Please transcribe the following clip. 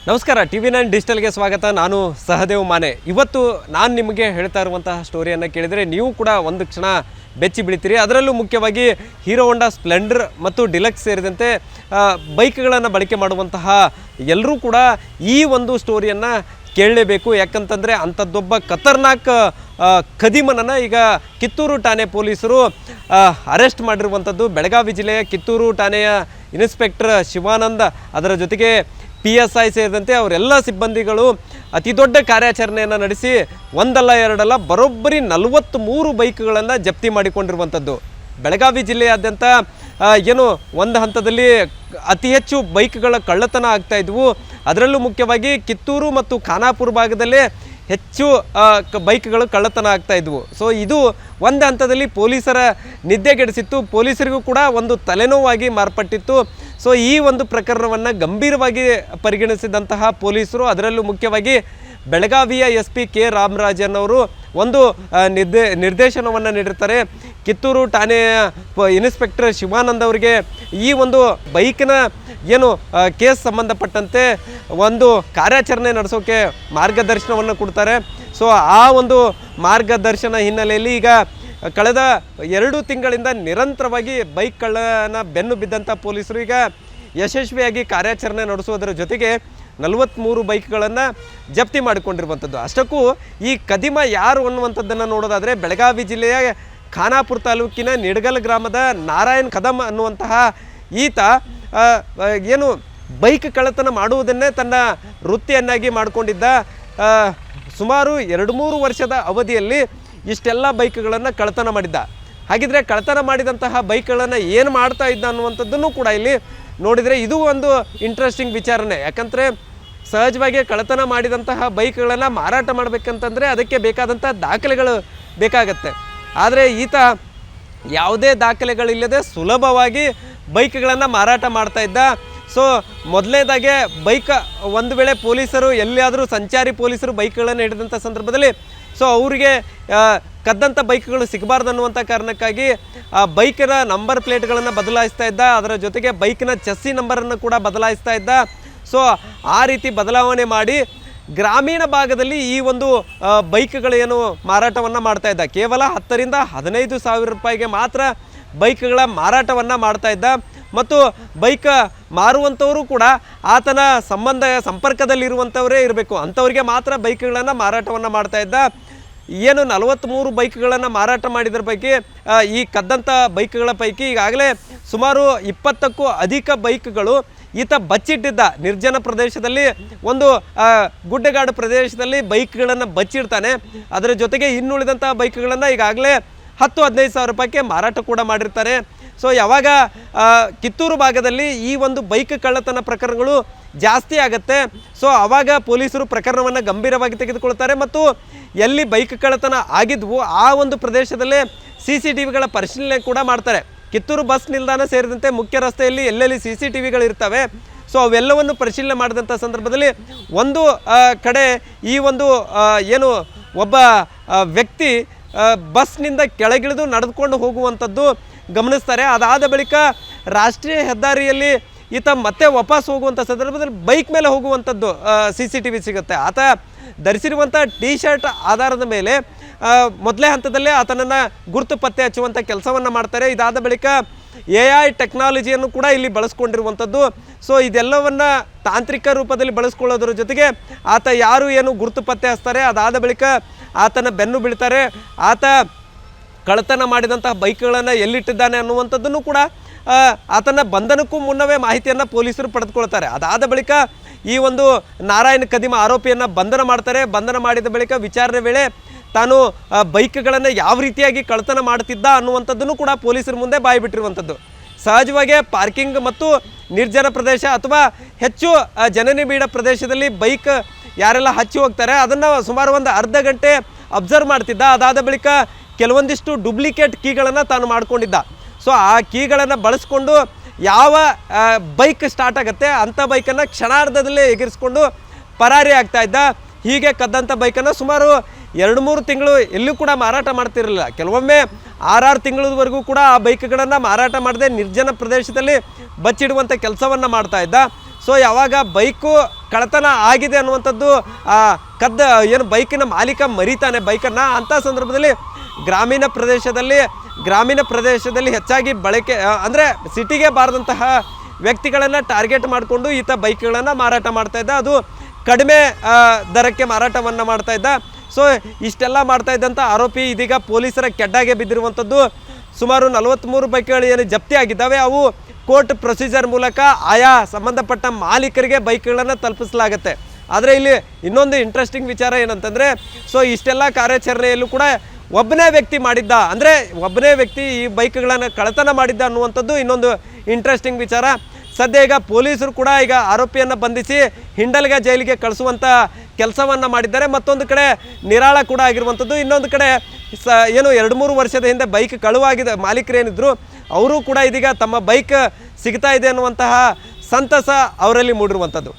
ನಮಸ್ಕಾರ TV9 ಡಿಜಿಟಲ್ಗೆ ಸ್ವಾಗತ. ನಾನು ಸಹದೇವ್ ಮಾನೆ. ಇವತ್ತು ನಾನು ನಿಮಗೆ ಹೇಳ್ತಾ ಇರುವಂತಹ ಸ್ಟೋರಿಯನ್ನು ಕೇಳಿದರೆ ನೀವು ಕೂಡ ಒಂದು ಕ್ಷಣ ಬೆಚ್ಚಿ ಬೀಳ್ತೀರಿ. ಅದರಲ್ಲೂ ಮುಖ್ಯವಾಗಿ ಹೀರೋ ಹೋಂಡಾ ಸ್ಪ್ಲೆಂಡರ್ ಮತ್ತು ಡಿಲಕ್ಸ್ ಸೇರಿದಂತೆ ಬೈಕ್ಗಳನ್ನು ಬಳಕೆ ಮಾಡುವಂತಹ ಎಲ್ಲರೂ ಕೂಡ ಈ ಒಂದು ಸ್ಟೋರಿಯನ್ನು ಕೇಳಲೇಬೇಕು. ಯಾಕಂತಂದರೆ ಅಂಥದ್ದೊಬ್ಬ ಖತರ್ನಾಕ್ ಖದೀಮನನ್ನು ಈಗ ಕಿತ್ತೂರು ಠಾಣೆ ಪೊಲೀಸರು ಅರೆಸ್ಟ್ ಮಾಡಿರುವಂಥದ್ದು. ಬೆಳಗಾವಿ ಜಿಲ್ಲೆಯ ಕಿತ್ತೂರು ಠಾಣೆಯ ಇನ್ಸ್ಪೆಕ್ಟರ್ ಶಿವಾನಂದ, ಅದರ ಜೊತೆಗೆ PSI ಸೇರಿದಂತೆ ಅವರೆಲ್ಲ ಸಿಬ್ಬಂದಿಗಳು ಅತಿ ದೊಡ್ಡ ಕಾರ್ಯಾಚರಣೆಯನ್ನು ನಡೆಸಿ ಒಂದಲ್ಲ ಎರಡಲ್ಲ ಬರೋಬ್ಬರಿ 43 ಬೈಕ್ಗಳನ್ನು ಜಪ್ತಿ ಮಾಡಿಕೊಂಡಿರುವಂಥದ್ದು. ಬೆಳಗಾವಿ ಜಿಲ್ಲೆಯಾದ್ಯಂತ ಏನು ಒಂದು ಹಂತದಲ್ಲಿ ಅತಿ ಹೆಚ್ಚು ಬೈಕ್ಗಳ ಕಳ್ಳತನ ಆಗ್ತಾಯಿದ್ವು. ಅದರಲ್ಲೂ ಮುಖ್ಯವಾಗಿ ಕಿತ್ತೂರು ಮತ್ತು ಖಾನಾಪುರ ಭಾಗದಲ್ಲೇ ಹೆಚ್ಚು ಬೈಕ್ಗಳು ಕಳ್ಳತನ ಆಗ್ತಾಯಿದ್ವು. ಸೊ ಇದು ಒಂದು ಹಂತದಲ್ಲಿ ಪೊಲೀಸರ ನಿದ್ದೆಗೆಡಿಸಿತ್ತು, ಪೊಲೀಸರಿಗೂ ಕೂಡ ಒಂದು ತಲೆನೋವಾಗಿ ಮಾರ್ಪಟ್ಟಿತ್ತು. ಸೊ ಈ ಒಂದು ಪ್ರಕರಣವನ್ನು ಗಂಭೀರವಾಗಿ ಪರಿಗಣಿಸಿದಂತಹ ಪೊಲೀಸರು, ಅದರಲ್ಲೂ ಮುಖ್ಯವಾಗಿ ಬೆಳಗಾವಿಯ SP K ರಾಮರಾಜನ್ ಅವರು ಒಂದು ನಿರ್ದೇಶನವನ್ನು ನೀಡಿರ್ತಾರೆ. ಕಿತ್ತೂರು ಠಾಣೆಯ ಇನ್ಸ್ಪೆಕ್ಟರ್ ಶಿವಾನಂದ್ ಅವರಿಗೆ ಈ ಒಂದು ಬೈಕಿನ ಏನು ಕೇಸ್ ಸಂಬಂಧಪಟ್ಟಂತೆ ಒಂದು ಕಾರ್ಯಾಚರಣೆ ನಡೆಸೋಕ್ಕೆ ಮಾರ್ಗದರ್ಶನವನ್ನು ಕೊಡ್ತಾರೆ. ಸೊ ಆ ಒಂದು ಮಾರ್ಗದರ್ಶನ ಹಿನ್ನೆಲೆಯಲ್ಲಿ ಈಗ ಕಳೆದ 2 ತಿಂಗಳಿಂದ ನಿರಂತರವಾಗಿ ಬೈಕ್ ಕಳ್ಳನ ಬೆನ್ನು ಬಿದ್ದಂಥ ಪೊಲೀಸರು ಈಗ ಯಶಸ್ವಿಯಾಗಿ ಕಾರ್ಯಾಚರಣೆ ನಡೆಸುವುದರ ಜೊತೆಗೆ 43 ಬೈಕ್ಗಳನ್ನು ಜಪ್ತಿ ಮಾಡಿಕೊಂಡಿರುವಂಥದ್ದು. ಅಷ್ಟಕ್ಕೂ ಈ ಖದೀಮ ಯಾರು ಅನ್ನುವಂಥದ್ದನ್ನು ನೋಡೋದಾದರೆ ಬೆಳಗಾವಿ ಜಿಲ್ಲೆಯ ಖಾನಾಪುರ ತಾಲೂಕಿನ ನಿಡಗಲ್ ಗ್ರಾಮದ ನಾರಾಯಣ್ ಕದಮ್ ಅನ್ನುವಂತಹ ಈತ ಏನು ಬೈಕ್ ಕಳ್ಳತನ ಮಾಡುವುದನ್ನೇ ತನ್ನ ವೃತ್ತಿಯನ್ನಾಗಿ ಮಾಡಿಕೊಂಡಿದ್ದ. ಸುಮಾರು 2-3 ವರ್ಷದ ಅವಧಿಯಲ್ಲಿ ಇಷ್ಟೆಲ್ಲ ಬೈಕ್ಗಳನ್ನು ಕಳ್ಳತನ ಮಾಡಿದ್ದ. ಹಾಗಿದ್ರೆ ಕಳ್ಳತನ ಮಾಡಿದಂತಹ ಬೈಕ್ಗಳನ್ನು ಏನು ಮಾಡ್ತಾ ಇದ್ದ ಅನ್ನುವಂಥದ್ದನ್ನು ಕೂಡ ಇಲ್ಲಿ ನೋಡಿದರೆ ಇದು ಒಂದು ಇಂಟ್ರೆಸ್ಟಿಂಗ್ ವಿಚಾರನೆ. ಯಾಕಂದರೆ ಸಹಜವಾಗಿ ಕಳ್ಳತನ ಮಾಡಿದಂತಹ ಬೈಕ್ಗಳನ್ನು ಮಾರಾಟ ಮಾಡಬೇಕಂತಂದರೆ ಅದಕ್ಕೆ ಬೇಕಾದಂಥ ದಾಖಲೆಗಳು ಬೇಕಾಗತ್ತೆ. ಆದರೆ ಈತ ಯಾವುದೇ ದಾಖಲೆಗಳಿಲ್ಲದೆ ಸುಲಭವಾಗಿ ಬೈಕ್ಗಳನ್ನು ಮಾರಾಟ ಮಾಡ್ತಾ ಇದ್ದ. ಸೊ ಮೊದಲನೇದಾಗೆ ಬೈಕ್ ಒಂದು ವೇಳೆ ಪೊಲೀಸರು ಎಲ್ಲಿಯಾದರೂ ಸಂಚಾರಿ ಪೊಲೀಸರು ಬೈಕ್ಗಳನ್ನು ಹಿಡಿದಂಥ ಸಂದರ್ಭದಲ್ಲಿ ಸೊ ಅವರಿಗೆ ಕದ್ದಂಥ ಬೈಕ್ಗಳು ಸಿಗಬಾರ್ದು ಅನ್ನುವಂಥ ಕಾರಣಕ್ಕಾಗಿ ಬೈಕಿನ ನಂಬರ್ ಪ್ಲೇಟ್ಗಳನ್ನು ಬದಲಾಯಿಸ್ತಾ ಇದ್ದ. ಅದರ ಜೊತೆಗೆ ಬೈಕಿನ ಚೆಸ್ಸಿ ನಂಬರನ್ನು ಕೂಡ ಬದಲಾಯಿಸ್ತಾ ಇದ್ದ. ಸೊ ಆ ರೀತಿ ಬದಲಾವಣೆ ಮಾಡಿ ಗ್ರಾಮೀಣ ಭಾಗದಲ್ಲಿ ಈ ಒಂದು ಬೈಕ್ಗಳೇನು ಮಾರಾಟವನ್ನು ಮಾಡ್ತಾ ಇದ್ದ. ಕೇವಲ 10,000 to 15,000 ರೂಪಾಯಿಗೆ ಮಾತ್ರ ಬೈಕ್ಗಳ ಮಾರಾಟವನ್ನು ಮಾಡ್ತಾ ಇದ್ದ. ಮತ್ತು ಬೈಕ್ ಮಾರುವಂಥವರು ಕೂಡ ಆತನ ಸಂಪರ್ಕದಲ್ಲಿರುವಂಥವರೇ ಇರಬೇಕು, ಅಂಥವ್ರಿಗೆ ಮಾತ್ರ ಬೈಕ್ಗಳನ್ನು ಮಾರಾಟವನ್ನು ಮಾಡ್ತಾ ಇದ್ದ. ಏನು 43 ಬೈಕ್ಗಳನ್ನು ಮಾರಾಟ ಮಾಡಿದ್ರ ಪೈಕಿ ಈ ಕದ್ದಂಥ ಬೈಕ್ಗಳ ಪೈಕಿ ಈಗಾಗಲೇ ಸುಮಾರು 20ಕ್ಕೂ ಅಧಿಕ ಬೈಕ್ಗಳು ಈತ ಬಚ್ಚಿಟ್ಟಿದ್ದ. ನಿರ್ಜನ ಪ್ರದೇಶದಲ್ಲಿ ಒಂದು ಗುಡ್ಡಗಾಡು ಪ್ರದೇಶದಲ್ಲಿ ಬೈಕ್ಗಳನ್ನು ಬಚ್ಚಿಡ್ತಾನೆ. ಅದರ ಜೊತೆಗೆ ಇನ್ನುಳಿದಂಥ ಬೈಕ್ಗಳನ್ನು ಈಗಾಗಲೇ 10-15 ಸಾವಿರ ರೂಪಾಯಿಗೆ ಮಾರಾಟ ಕೂಡ ಮಾಡಿರ್ತಾರೆ. ಸೊ ಯಾವಾಗ ಕಿತ್ತೂರು ಭಾಗದಲ್ಲಿ ಈ ಒಂದು ಬೈಕ್ ಕಳ್ಳತನ ಪ್ರಕರಣಗಳು ಜಾಸ್ತಿ ಆಗುತ್ತೆ, ಸೊ ಆವಾಗ ಪೊಲೀಸರು ಪ್ರಕರಣವನ್ನು ಗಂಭೀರವಾಗಿ ತೆಗೆದುಕೊಳ್ತಾರೆ ಮತ್ತು ಎಲ್ಲಿ ಬೈಕ್ ಕಳ್ಳತನ ಆಗಿದ್ವು ಆ ಒಂದು ಪ್ರದೇಶದಲ್ಲೇ CCTVಗಳ ಪರಿಶೀಲನೆ ಕೂಡ ಮಾಡ್ತಾರೆ. ಕಿತ್ತೂರು ಬಸ್ ನಿಲ್ದಾಣ ಸೇರಿದಂತೆ ಮುಖ್ಯ ರಸ್ತೆಯಲ್ಲಿ ಎಲ್ಲೆಲ್ಲಿ CCTVಗಳು ಇರ್ತವೆ, ಸೊ ಅವೆಲ್ಲವನ್ನು ಪರಿಶೀಲನೆ ಮಾಡಿದಂಥ ಸಂದರ್ಭದಲ್ಲಿ ಒಂದು ಕಡೆ ಈ ಒಂದು ಏನು ಒಬ್ಬ ವ್ಯಕ್ತಿ ಬಸ್ನಿಂದ ಕೆಳಗಿಳಿದು ನಡೆದುಕೊಂಡು ಹೋಗುವಂಥದ್ದು ಗಮನಿಸ್ತಾರೆ. ಅದಾದ ಬಳಿಕ ರಾಷ್ಟ್ರೀಯ ಹೆದ್ದಾರಿಯಲ್ಲಿ ಈತ ಮತ್ತೆ ವಾಪಸ್ ಹೋಗುವಂಥ ಸಂದರ್ಭದಲ್ಲಿ ಬೈಕ್ ಮೇಲೆ ಹೋಗುವಂಥದ್ದು CCTV ಸಿಗುತ್ತೆ. ಆತ ಧರಿಸಿರುವಂಥ T-ಶರ್ಟ್ ಆಧಾರದ ಮೇಲೆ ಮೊದಲೇ ಹಂತದಲ್ಲೇ ಆತನನ್ನು ಗುರುತು ಪತ್ತೆ ಹಚ್ಚುವಂಥ ಕೆಲಸವನ್ನು ಮಾಡ್ತಾರೆ. ಇದಾದ ಬಳಿಕ AI ಟೆಕ್ನಾಲಜಿಯನ್ನು ಕೂಡ ಇಲ್ಲಿ ಬಳಸ್ಕೊಂಡಿರುವಂಥದ್ದು. ಸೊ ಇದೆಲ್ಲವನ್ನು ತಾಂತ್ರಿಕ ರೂಪದಲ್ಲಿ ಬಳಸ್ಕೊಳ್ಳೋದ್ರ ಜೊತೆಗೆ ಆತ ಯಾರು ಏನು ಗುರುತು ಪತ್ತೆ ಹಚ್ತಾರೆ, ಅದಾದ ಬಳಿಕ ಆತನ ಬೆನ್ನು ಬೀಳ್ತಾರೆ. ಆತ ಕಳ್ಳತನ ಮಾಡಿದಂತಹ ಬೈಕ್ಗಳನ್ನು ಎಲ್ಲಿಟ್ಟಿದ್ದಾನೆ ಅನ್ನುವಂಥದ್ದನ್ನು ಕೂಡ ಆತನ ಬಂಧನಕ್ಕೂ ಮುನ್ನವೇ ಮಾಹಿತಿಯನ್ನು ಪೊಲೀಸರು ಪಡೆದುಕೊಳ್ತಾರೆ. ಅದಾದ ಬಳಿಕ ಈ ಒಂದು ನಾರಾಯಣ್ ಕದೀಮ ಆರೋಪಿಯನ್ನು ಬಂಧನ ಮಾಡ್ತಾರೆ. ಬಂಧನ ಮಾಡಿದ ಬಳಿಕ ವಿಚಾರಣೆ ವೇಳೆ ತಾನು ಬೈಕ್ಗಳನ್ನು ಯಾವ ರೀತಿಯಾಗಿ ಕಳ್ಳತನ ಮಾಡ್ತಿದ್ದ ಅನ್ನುವಂಥದ್ದನ್ನು ಕೂಡ ಪೊಲೀಸರ ಮುಂದೆ ಬಾಯಿಬಿಟ್ಟಿರುವಂಥದ್ದು. ಸಹಜವಾಗಿ ಪಾರ್ಕಿಂಗ್ ಮತ್ತು ನಿರ್ಜನ ಪ್ರದೇಶ ಅಥವಾ ಹೆಚ್ಚು ಜನನಿಬಿಡ ಪ್ರದೇಶದಲ್ಲಿ ಬೈಕ್ ಯಾರೆಲ್ಲ ಹಚ್ಚಿ ಹೋಗ್ತಾರೆ ಅದನ್ನು ಸುಮಾರು ಒಂದು ಅರ್ಧ ಗಂಟೆ ಅಬ್ಸರ್ವ್ ಮಾಡ್ತಿದ್ದ. ಅದಾದ ಬಳಿಕ ಕೆಲವೊಂದಿಷ್ಟು ಡೂಪ್ಲಿಕೇಟ್ ಕೀಗಳನ್ನು ತಾನು ಮಾಡ್ಕೊಂಡಿದ್ದ. ಸೊ ಆ ಕೀಗಳನ್ನು ಬಳಸ್ಕೊಂಡು ಯಾವ ಬೈಕ್ ಸ್ಟಾರ್ಟ್ ಆಗುತ್ತೆ ಅಂಥ ಬೈಕನ್ನು ಕ್ಷಣಾರ್ಧದಲ್ಲೇ ಎಗರಿಸ್ಕೊಂಡು ಪರಾರಿ ಆಗ್ತಾ ಇದ್ದ. ಹೀಗೆ ಕದ್ದಂಥ ಬೈಕನ್ನು ಸುಮಾರು 2-3 ತಿಂಗಳು ಎಲ್ಲೂ ಕೂಡ ಮಾರಾಟ ಮಾಡ್ತಿರಲಿಲ್ಲ. ಕೆಲವೊಮ್ಮೆ 6-6 ತಿಂಗಳವರೆಗೂ ಕೂಡ ಆ ಬೈಕ್ಗಳನ್ನು ಮಾರಾಟ ಮಾಡದೆ ನಿರ್ಜನ ಪ್ರದೇಶದಲ್ಲಿ ಬಚ್ಚಿಡುವಂಥ ಕೆಲಸವನ್ನು ಮಾಡ್ತಾ ಇದ್ದ. ಸೊ ಯಾವಾಗ ಬೈಕು ಕಳ್ಳತನ ಆಗಿದೆ ಅನ್ನುವಂಥದ್ದು ಕದ್ದ ಏನು ಬೈಕಿನ ಮಾಲೀಕ ಮರಿತಾನೆ ಬೈಕನ್ನು, ಅಂಥ ಸಂದರ್ಭದಲ್ಲಿ ಗ್ರಾಮೀಣ ಪ್ರದೇಶದಲ್ಲಿ ಹೆಚ್ಚಾಗಿ ಬಳಕೆ ಅಂದರೆ ಸಿಟಿಗೆ ಬಾರದಂತಹ ವ್ಯಕ್ತಿಗಳನ್ನು ಟಾರ್ಗೆಟ್ ಮಾಡಿಕೊಂಡು ಈತ ಬೈಕ್ಗಳನ್ನು ಮಾರಾಟ ಮಾಡ್ತಾ ಇದ್ದ. ಅದು ಕಡಿಮೆ ದರಕ್ಕೆ ಮಾರಾಟವನ್ನು ಮಾಡ್ತಾ ಇದ್ದ. ಸೊ ಇಷ್ಟೆಲ್ಲ ಮಾಡ್ತಾ ಇದ್ದಂಥ ಆರೋಪಿ ಇದೀಗ ಪೊಲೀಸರ ಕೆಡ್ಡಾಗೆ ಬಿದ್ದಿರುವಂಥದ್ದು. ಸುಮಾರು 43 ಬೈಕ್ಗಳು ಏನು ಜಪ್ತಿ ಆಗಿದ್ದಾವೆ, ಅವು ಕೋರ್ಟ್ ಪ್ರೊಸೀಜರ್ ಮೂಲಕ ಆಯಾ ಸಂಬಂಧಪಟ್ಟ ಮಾಲೀಕರಿಗೆ ಬೈಕ್ಗಳನ್ನು ತಲುಪಿಸಲಾಗುತ್ತೆ. ಆದರೆ ಇಲ್ಲಿ ಇನ್ನೊಂದು ಇಂಟ್ರೆಸ್ಟಿಂಗ್ ವಿಚಾರ ಏನಂತಂದರೆ, ಸೊ ಇಷ್ಟೆಲ್ಲ ಕಾರ್ಯಾಚರಣೆಯಲ್ಲೂ ಕೂಡ ಒಬ್ಬನೇ ವ್ಯಕ್ತಿ ಮಾಡಿದ್ದ, ಅಂದರೆ ಒಬ್ಬನೇ ವ್ಯಕ್ತಿ ಈ ಬೈಕ್ಗಳನ್ನು ಕಳ್ಳತನ ಮಾಡಿದ್ದ ಅನ್ನುವಂಥದ್ದು ಇನ್ನೊಂದು ಇಂಟ್ರೆಸ್ಟಿಂಗ್ ವಿಚಾರ. ಸದ್ಯ ಈಗ ಪೊಲೀಸರು ಕೂಡ ಈಗ ಆರೋಪಿಯನ್ನು ಬಂಧಿಸಿ ಹಿಂಡಲ್ಗ ಜೈಲಿಗೆ ಕಳಿಸುವಂಥ ಕೆಲಸವನ್ನು ಮಾಡಿದ್ದಾರೆ. ಮತ್ತೊಂದು ಕಡೆ ನಿರಾಳ ಕೂಡ ಆಗಿರುವಂಥದ್ದು. ಇನ್ನೊಂದು ಕಡೆ ಏನು 2-3 ವರ್ಷದ ಹಿಂದೆ ಬೈಕ್ ಕಳುವಾಗಿದ್ದ ಮಾಲೀಕರೇನಿದ್ರು ಅವರು ಕೂಡ ಇದೀಗ ತಮ್ಮ ಬೈಕ್ ಸಿಗ್ತಾ ಇದೆ ಅನ್ನುವಂತಹ ಸಂತಸ ಅವರಲ್ಲಿ ಮೂಡಿರುವಂಥದ್ದು.